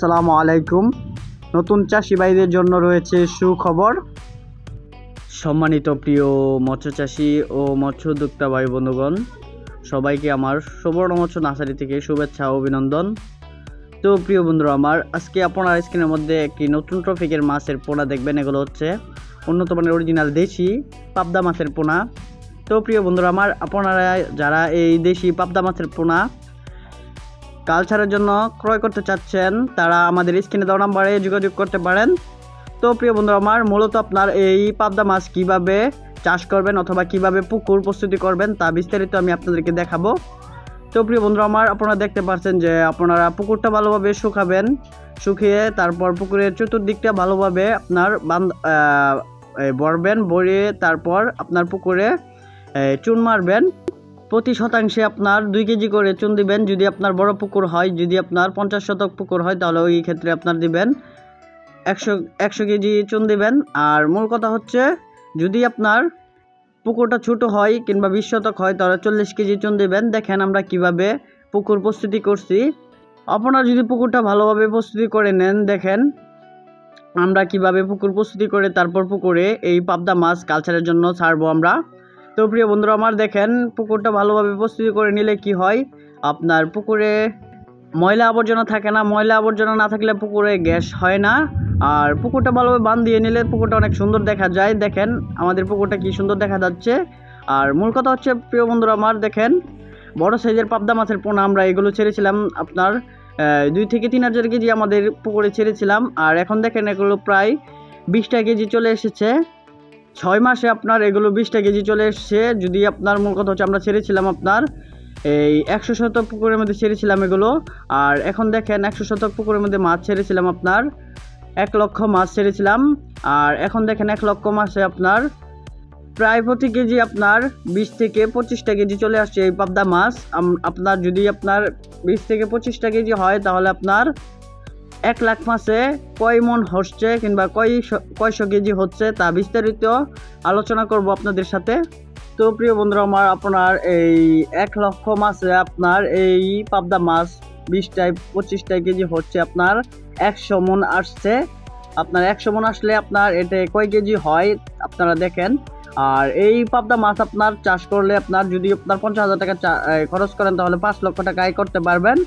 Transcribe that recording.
আসসালামু আলাইকুম। নতুন চাষি ভাইদের জন্য রয়েছে সুখবর। সম্মানিত প্রিয় মৎস্য চাষি ও মৎস্য উদ্যোক্তা ভাই বন্ধুগণ, সবাইকে আমার সুবর্ণ মৎস্য নার্সারি থেকে শুভেচ্ছা ও অভিনন্দন। তো প্রিয় বন্ধুরা আমার, আজকে আপনার স্ক্রিনের মধ্যে একটি নতুন ট্রফিকের মাছের পোনা দেখবেন। এগুলো হচ্ছে উন্নত মানের অরিজিনাল দেশি পাবদা মাছের পোনা। তো প্রিয় বন্ধুরা আমার, আপনারা যারা এই দেশি পাবদা মাছের পোনা কালচারের জন্য ক্রয় করতে চাচ্ছেন, তারা আমাদের স্ক্রিনে দেওয়া নাম্বারে যোগাযোগ করতে পারেন। তো প্রিয় বন্ধুরা আমার, মূলত আপনার এই পাবদা মাছ কিভাবে চাষ করবেন অথবা কিভাবে পুকুর প্রস্তুতি করবেন তা বিস্তারিত আমি আপনাদেরকে দেখাবো। তো প্রিয় বন্ধুরা আমার, আপনারা দেখতে পাচ্ছেন যে আপনারা পুকুরটা ভালোভাবে শুকাবেন, শুকিয়ে তারপর পুকুরের চতুর্দিকটা ভালোভাবে আপনার বরবেন, বরিয়ে তারপর আপনার পুকুরে চুন মারবেন। প্রতি শতাংশে আপনার 2 কেজি করে চুন দিবেন যদি আপনার বড় পুকুর হয়। যদি আপনার 50 শতক পুকুর হয় তাহলে ওই ক্ষেত্রে আপনার দিবেন 100 কেজি চুন দিবেন। আর মূল কথা হচ্ছে, যদি আপনার পুকুরটা ছোট হয় কিংবা 20 শতক হয় তাহলে 40 কেজি চুন দিবেন। দেখেন আমরা কিভাবে পুকুর প্রস্তুতি করছি। আপনারা যদি পুকুরটা ভালোভাবে প্রস্তুতি করে নেন, দেখেন আমরা কিভাবে পুকুর প্রস্তুতি করে তারপর পুকুরে এই পাবদা মাছ কালচারের জন্য ছাড়বো আমরা। তো প্রিয় বন্ধুরা আমার, দেখেন পুকুরটা ভালোভাবে প্রস্তুতি করে নিলে কি হয়, আপনার পুকুরে ময়লা আবর্জনা থাকে না। ময়লা আবর্জনা না থাকলে পুকুরে গ্যাস হয় না। আর পুকুরটা ভালোভাবে বাঁধ দিয়ে নিলে পুকুরটা অনেক সুন্দর দেখা যায়। দেখেন আমাদের পুকুরটা কি সুন্দর দেখা যাচ্ছে। আর মূল কথা হচ্ছে প্রিয় বন্ধুরা আমার, দেখেন বড় সাইজের পাবদা মাছের পোনা আমরা এগুলো ছেড়েছিলাম আপনার 2 থেকে 3 হাজার কেজি আমাদের পুকুরে ছেড়েছিলাম। আর এখন দেখেন এগুলো প্রায় 20টা কেজি চলে এসেছে। 6 মাসে আপনার এগুলো 20টা কেজি চলে এসছে। যদি আপনার মূল কথা হচ্ছে আমরা ছেড়েছিলাম আপনার এই 100 শতক পুকুরের মধ্যে ছেড়েছিলাম এগুলো। আর এখন দেখেন 100 শতক পুকুরের মধ্যে মাছ ছেড়েছিলাম আপনার 1 লক্ষ মাছ ছেড়েছিলাম। আর এখন দেখেন 1 লক্ষ মাছে আপনার প্রায় প্রতি কেজি আপনার 20 থেকে 25টা কেজি চলে আসছে এই পাবদা মাছ। আপনার যদি আপনার 20 থেকে 25টা কেজি হয় তাহলে আপনার 1 লাখ মাছে কয় মন হচ্ছে কিংবা কয়শো কেজি হচ্ছে তা বিস্তারিত আলোচনা করব আপনাদের সাথে। তো প্রিয় বন্ধুরা আমার, আপনার এই 1 লক্ষ মাছে আপনার এই পাবদা মাছ 20টায় 25টায় কেজি হচ্ছে আপনার 100 মন আসছে। আপনার 100 মন আসলে আপনার এতে কয় কেজি হয় আপনারা দেখেন। আর এই পাবদা মাছ আপনার চাষ করলে আপনার যদি আপনার 50,000 টাকা খরচ করেন তাহলে 5 লক্ষ টাকা আয় করতে পারবেন।